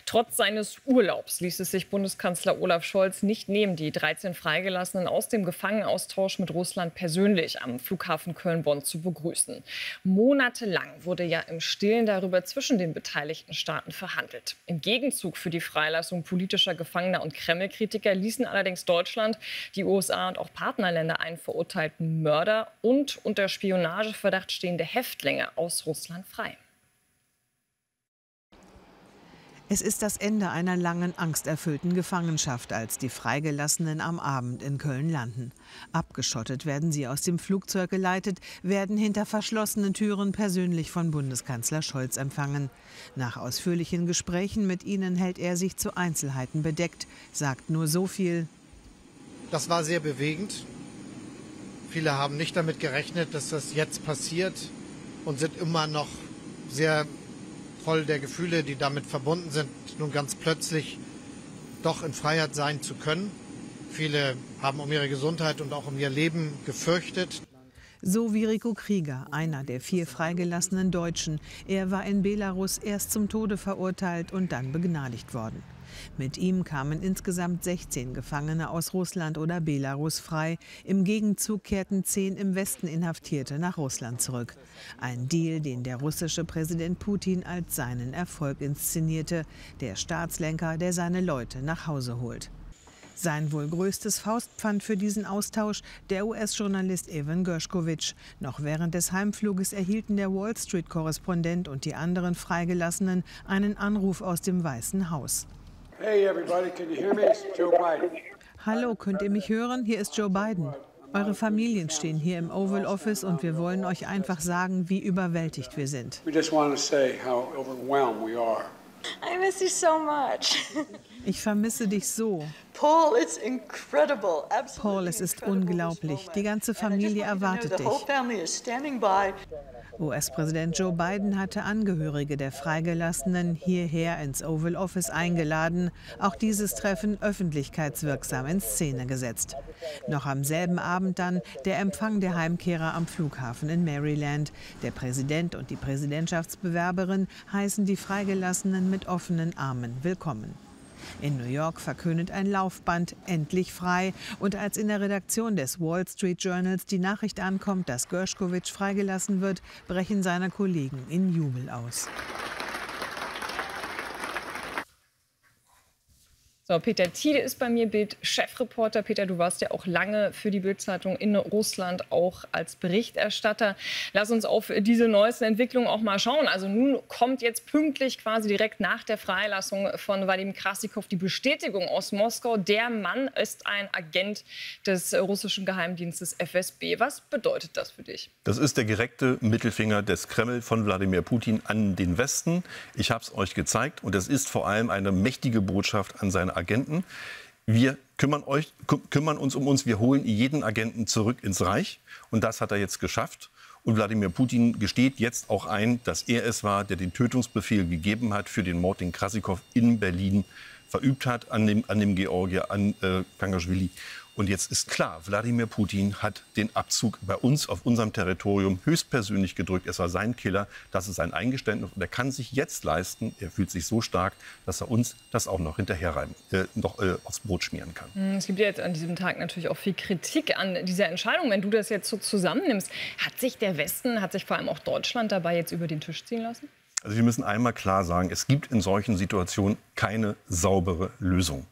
Trotz seines Urlaubs ließ es sich Bundeskanzler Olaf Scholz nicht nehmen, die 13 Freigelassenen aus dem Gefangenenaustausch mit Russland persönlich am Flughafen Köln-Bonn zu begrüßen. Monatelang wurde ja im Stillen darüber zwischen den beteiligten Staaten verhandelt. Im Gegenzug für die Freilassung politischer Gefangener und Kreml-Kritiker ließen allerdings Deutschland, die USA und auch Partnerländer einen verurteilten Mörder und unter Spionageverdacht stehende Häftlinge aus Russland frei. Es ist das Ende einer langen, angsterfüllten Gefangenschaft, als die Freigelassenen am Abend in Köln landen. Abgeschottet werden sie aus dem Flugzeug geleitet, werden hinter verschlossenen Türen persönlich von Bundeskanzler Scholz empfangen. Nach ausführlichen Gesprächen mit ihnen hält er sich zu Einzelheiten bedeckt, sagt nur so viel: Das war sehr bewegend. Viele haben nicht damit gerechnet, dass das jetzt passiert, und sind immer noch sehr voll der Gefühle, die damit verbunden sind, nun ganz plötzlich doch in Freiheit sein zu können. Viele haben um ihre Gesundheit und auch um ihr Leben gefürchtet. So wie Rico Krieger, einer der 4 freigelassenen Deutschen. Er war in Belarus erst zum Tode verurteilt und dann begnadigt worden. Mit ihm kamen insgesamt 16 Gefangene aus Russland oder Belarus frei. Im Gegenzug kehrten 10 im Westen Inhaftierte nach Russland zurück. Ein Deal, den der russische Präsident Putin als seinen Erfolg inszenierte. Der Staatslenker, der seine Leute nach Hause holt. Sein wohl größtes Faustpfand für diesen Austausch der US-Journalist Evan Gershkovich. Noch während des Heimfluges erhielten der Wall Street-Korrespondent und die anderen Freigelassenen einen Anruf aus dem Weißen Haus. Hey everybody, can you hear me? It's Joe Biden. Hallo, könnt ihr mich hören? Hier ist Joe Biden. Eure Familien stehen hier im Oval Office und wir wollen euch einfach sagen, wie überwältigt wir sind. We just want to say how overwhelmed we are. I miss you so much. Ich vermisse dich so. Paul, it's incredible. Paul, es ist unglaublich. Die ganze Familie erwartet dich. US-Präsident Joe Biden hatte Angehörige der Freigelassenen hierher ins Oval Office eingeladen. Auch dieses Treffen öffentlichkeitswirksam in Szene gesetzt. Noch am selben Abend dann der Empfang der Heimkehrer am Flughafen in Maryland. Der Präsident und die Präsidentschaftsbewerberin heißen die Freigelassenen mit offenen Armen willkommen. In New York verkündet ein Laufband endlich frei. Und als in der Redaktion des Wall Street Journals die Nachricht ankommt, dass Gershkovich freigelassen wird, brechen seine Kollegen in Jubel aus. So, Peter Thiede ist bei mir, Bild-Chefreporter. Peter, du warst ja auch lange für die Bild-Zeitung in Russland, auch als Berichterstatter. Lass uns auf diese neuesten Entwicklungen auch mal schauen. Also nun kommt jetzt pünktlich quasi direkt nach der Freilassung von Wadim Krasikov die Bestätigung aus Moskau. Der Mann ist ein Agent des russischen Geheimdienstes FSB. Was bedeutet das für dich? Das ist der direkte Mittelfinger des Kreml von Wladimir Putin an den Westen. Ich habe es euch gezeigt und es ist vor allem eine mächtige Botschaft an seine Agenten. Wir kümmern uns um uns, wir holen jeden Agenten zurück ins Reich. Und das hat er jetzt geschafft. Und Wladimir Putin gesteht jetzt auch ein, dass er es war, der den Tötungsbefehl gegeben hat für den Mord, den Krasikov in Berlin verübt hat, an dem Georgier, an Pangaschwili. Und jetzt ist klar, Wladimir Putin hat den Abzug bei uns auf unserem Territorium höchstpersönlich gedrückt. Es war sein Killer, das ist sein Eingeständnis. Und er kann sich jetzt leisten, er fühlt sich so stark, dass er uns das auch noch aufs Brot schmieren kann. Es gibt ja jetzt an diesem Tag natürlich auch viel Kritik an dieser Entscheidung. Wenn du das jetzt so zusammennimmst, hat sich der Westen, hat sich vor allem auch Deutschland dabei jetzt über den Tisch ziehen lassen? Also wir müssen einmal klar sagen, es gibt in solchen Situationen keine saubere Lösung.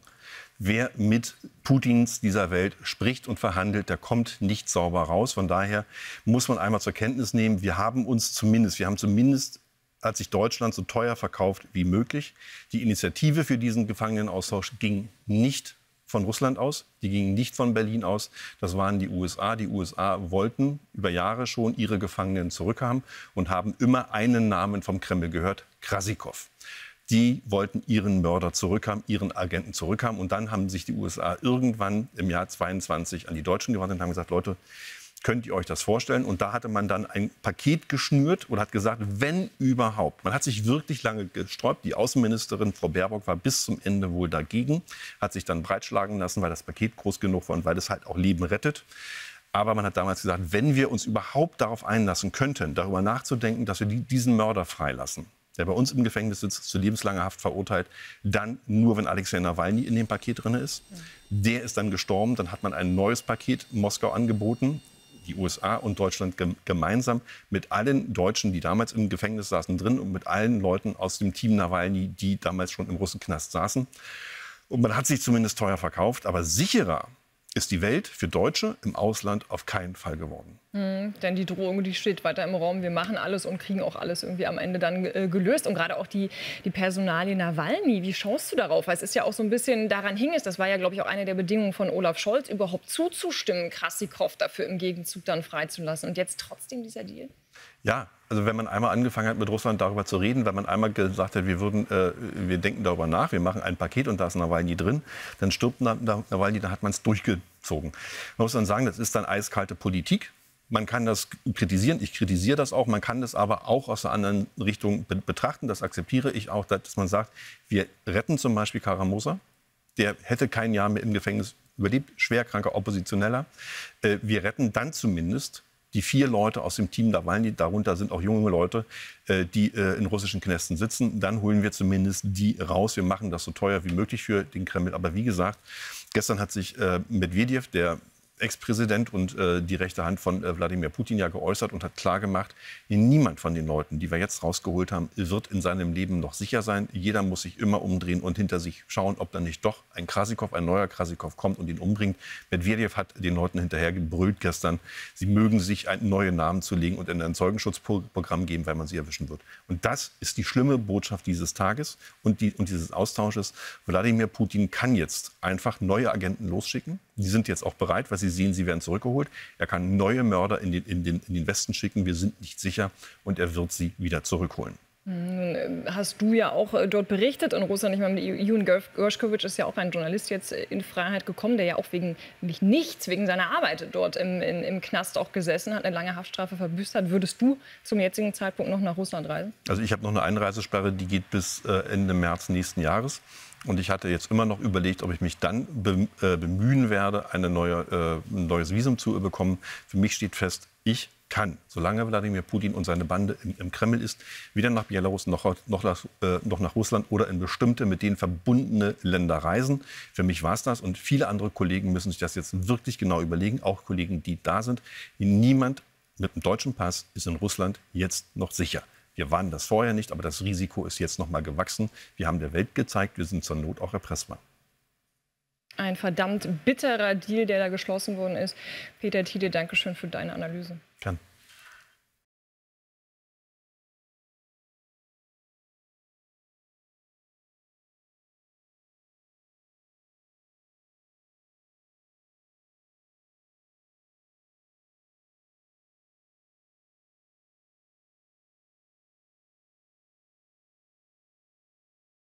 Wer mit Putins dieser Welt spricht und verhandelt, der kommt nicht sauber raus. Von daher muss man einmal zur Kenntnis nehmen, wir haben zumindest, hat sich Deutschland so teuer verkauft wie möglich. Die Initiative für diesen Gefangenenaustausch ging nicht von Russland aus, die ging nicht von Berlin aus. Das waren die USA. Die USA wollten über Jahre schon ihre Gefangenen zurückhaben und haben immer einen Namen vom Kreml gehört: Krasikov. Die wollten ihren Mörder zurückhaben, ihren Agenten zurückhaben. Und dann haben sich die USA irgendwann im Jahr 22 an die Deutschen gewandt und haben gesagt, Leute, könnt ihr euch das vorstellen? Und da hatte man dann ein Paket geschnürt und hat gesagt, wenn überhaupt. Man hat sich wirklich lange gesträubt. Die Außenministerin Frau Baerbock war bis zum Ende wohl dagegen, hat sich dann breitschlagen lassen, weil das Paket groß genug war und weil es halt auch Leben rettet. Aber man hat damals gesagt, wenn wir uns überhaupt darauf einlassen könnten, darüber nachzudenken, dass wir diesen Mörder freilassen, der bei uns im Gefängnis sitzt, zu lebenslanger Haft verurteilt, dann nur, wenn Alexei Nawalny in dem Paket drin ist. Der ist dann gestorben, dann hat man ein neues Paket Moskau angeboten, die USA und Deutschland gemeinsam mit allen Deutschen, die damals im Gefängnis saßen, drin und mit allen Leuten aus dem Team Nawalny, die damals schon im Russenknast saßen. Und man hat sich zumindest teuer verkauft, aber sicherer ist die Welt für Deutsche im Ausland auf keinen Fall geworden. Denn die Drohung, die steht weiter im Raum. Wir machen alles und kriegen auch alles irgendwie am Ende dann gelöst. Und gerade auch die Personalie Nawalny, wie schaust du darauf? Weil es ist ja auch so ein bisschen, daran hing es, das war ja, glaube ich, auch eine der Bedingungen von Olaf Scholz, überhaupt zuzustimmen, Krassikow dafür im Gegenzug dann freizulassen. Und jetzt trotzdem dieser Deal? Ja, also wenn man einmal angefangen hat, mit Russland darüber zu reden, wenn man einmal gesagt hat, wir denken darüber nach, wir machen ein Paket und da ist Nawalny drin, dann stirbt Nawalny, dann hat man es durchgezogen. Man muss dann sagen, das ist dann eiskalte Politik. Man kann das kritisieren, ich kritisiere das auch, man kann das aber auch aus einer anderen Richtung betrachten, das akzeptiere ich auch, dass man sagt, wir retten zum Beispiel Kara-Murza, der hätte kein Jahr mehr im Gefängnis überlebt, schwerkranker Oppositioneller. Wir retten dann zumindest die 4 Leute aus dem Team Nawalny, darunter sind auch junge Leute, die in russischen Knästen sitzen. Dann holen wir zumindest die raus. Wir machen das so teuer wie möglich für den Kreml. Aber wie gesagt, gestern hat sich Medvedev, der Ex-Präsident und die rechte Hand von Wladimir Putin, ja geäußert und hat klargemacht, niemand von den Leuten, die wir jetzt rausgeholt haben, wird in seinem Leben noch sicher sein. Jeder muss sich immer umdrehen und hinter sich schauen, ob dann nicht doch ein neuer Krassikow kommt und ihn umbringt. Medvedev hat den Leuten hinterher gebrüllt gestern, sie mögen sich einen neuen Namen zu legen und in ein Zeugenschutzprogramm geben, weil man sie erwischen wird. Und das ist die schlimme Botschaft dieses Tages und dieses Austausches. Wladimir Putin kann jetzt einfach neue Agenten losschicken. Die sind jetzt auch bereit, weil sie sehen, sie werden zurückgeholt. Er kann neue Mörder in den Westen schicken. Wir sind nicht sicher. Und er wird sie wieder zurückholen. Hast du ja auch dort berichtet in Russland. Ich meine, Ewan Gershkovich ist ja auch ein Journalist jetzt in Freiheit gekommen, der ja auch wegen seiner Arbeit dort im Knast auch gesessen hat, eine lange Haftstrafe verbüßt hat. Würdest du zum jetzigen Zeitpunkt noch nach Russland reisen? Also ich habe noch eine Einreisesperre, die geht bis Ende März nächsten Jahres. Und ich hatte jetzt immer noch überlegt, ob ich mich dann bemühen werde, ein neues Visum zu bekommen. Für mich steht fest, ich kann, solange Wladimir Putin und seine Bande im Kreml ist, weder nach Belarus noch nach Russland oder in bestimmte mit denen verbundene Länder reisen. Für mich war es das. Und viele andere Kollegen müssen sich das jetzt wirklich genau überlegen, auch Kollegen, die da sind. Niemand mit einem deutschen Pass ist in Russland jetzt noch sicher. Wir waren das vorher nicht, aber das Risiko ist jetzt noch mal gewachsen. Wir haben der Welt gezeigt, wir sind zur Not auch erpressbar. Ein verdammt bitterer Deal, der da geschlossen worden ist. Peter Thiele, danke schön für deine Analyse. Gern.